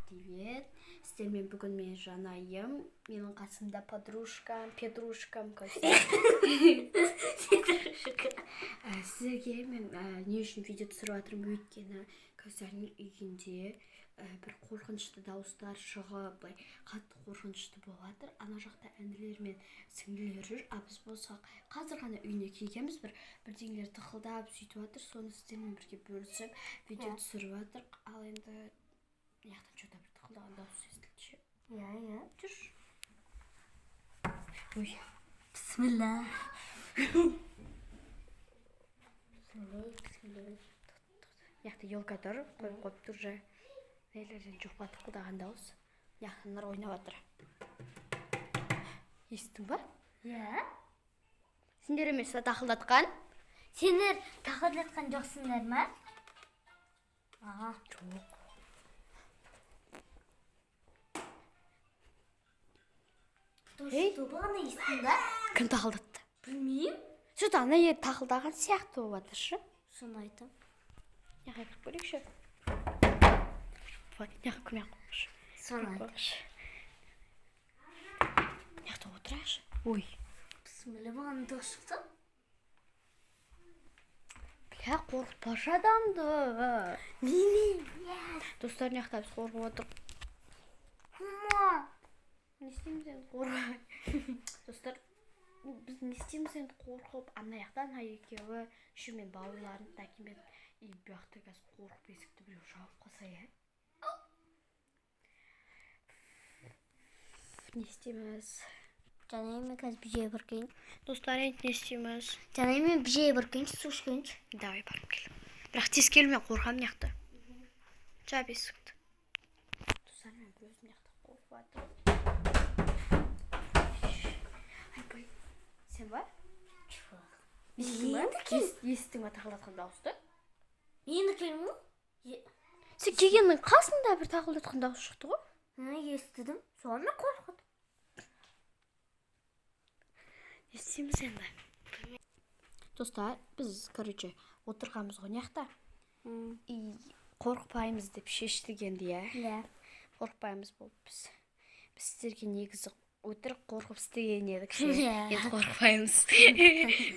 Привет. Сіздермен бүгін мен жанайым. Менің қасымда подружкам, петрушкам, Сіздерге мен не үшін видео түсіріп жатырмын, өйткені Кәусәрдің үйінде бір қорқынышты дауыстар шығып, былай қатты қорқынышты болып жатыр. Ана жақта әнілер мен сіңлілер жүр, а біз болсақ қазір ғана үйіне келгенбіз, бірдеңелер тықылдап сөйтіп жатыр. Соны сіздермен бірге бөлісіп видео түсіріп жатырмық. Ал енді яқтан что-то бір тықылдаған дауыс естілді ше. Иә. Жүрші. Ой. Бисмилла. Яқты елка тұр, қойып тұр же. Нелерден жоқпа тықылдаған дауыс. Яқтанлар ойнап жатыр. Естің ба? Иә. Сендер емес тақылдатқан? Сендер тақылдатқан жоқсыңдар ма? Жоқ. Тобы ғана естің ба? Кім тақылдатты? Білмеймін. Что-то ана ет тақылдаған сияқты болып жатыр ше. Соны айтам. Яға кіріп көрейікші. Яға көмек қойшы. Соны айтам. Яқта отырайықшы. Ой. Бисмилла бағаны дауыс шықты. Бля, қорқытпашы адамды. Достар, яқта біз қорқып отыр. Не істейміз енді қорқып? Достар, біз не істейміз енді қорқып? Ана яқтан екеуі үшімен бауырларын тәкемет. И бұяқты қазір қорқып есікті біреу жауып қалса, е? Не істейміз? Жанаймен қазір бізге біркейін. Достар, енді не істейміз? Жанаймен бізге біркейін, су ішкейінші. Давай, барып келім. Бірақ тез келме, қорқам яқты. Жап есікті. Достар, мен бір өзім яқты қорқып атырым. Айбай, сен ба? Естің ба тақылдатқан дауысты? Енді келмі? Сен келгеннің қасында бір тақылдатқан дауыс шықты ғой? Естідім. Соны қорқыдым. Естейміз енді. Достар, біз, короче, отырғанбыз ғой неқта. И қорқпаймыз деп шештік енді, Иә. Қорқпаймыз болып біз. Біз сіздерге негізі өтірік қорқып істеген едік. Енді қорқпаймыз.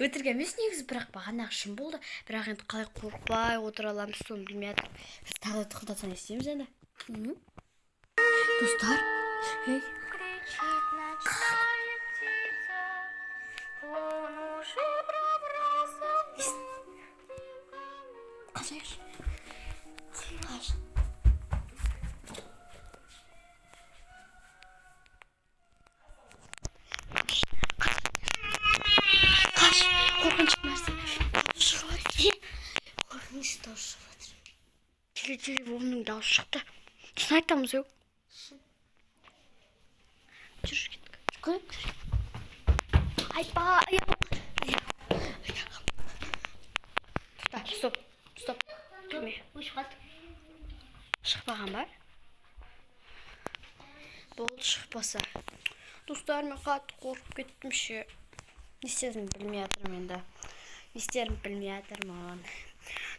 Өтірік емес негізі, бірақ бағанағы шын болды. Бірақ енді қалай қорқпай отыра аламыз, соны білмей жатыр. Біз тағы да тықылдатсаң естейміз енді. Достар, ей. Қашайықшы. Қаш. Қаш. Қорқынышты нәрсе. Шығып жатыр. Қорқынышты дауыс шығып жатыр. Телефонның дауысы шықты. Шын айтамыз өк. Жүрші кеттік. Көріп. Айтпа. Стоп. Кірме. Ұшқат. Шықпаған ба? Болды шықпаса. Достар, мен қатты қорқып кеттім ше. Не істедім білмей жатырмын енді. Не істерім білмей жатырмын.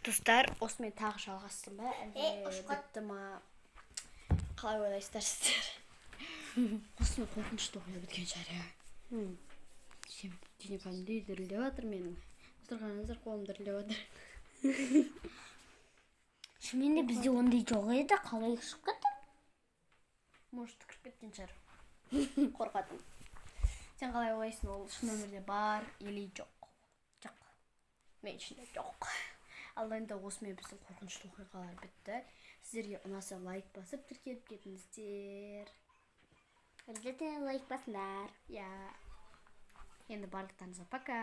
Достар, осымен тағы жалғастым ба? Бітті ма? Қалай ойлайсыздар сіздер? Осымен қорқынышты оқиға біткен шығар, иә. Денем дірілдеп жатыр менің. Отырғаныңыздар қолым дірілдеп жатыр. Шынымен бізде ондай жоқ еді, қалай шығып кетті? Может, кіріп кеткен шығар. Қорқатым. Сен қалай ойлайсың, ол шын өмірде бар или жоқ? Жоқ. Мен ішінде жоқ. Ал енді осымен біздің қорқынышты оқиғалар бітті. Сіздерге ұнаса лайк басып тіркеліп кетіңіздер. Обязательно лайк басыңдар. Енді барлықтарыңызға пока.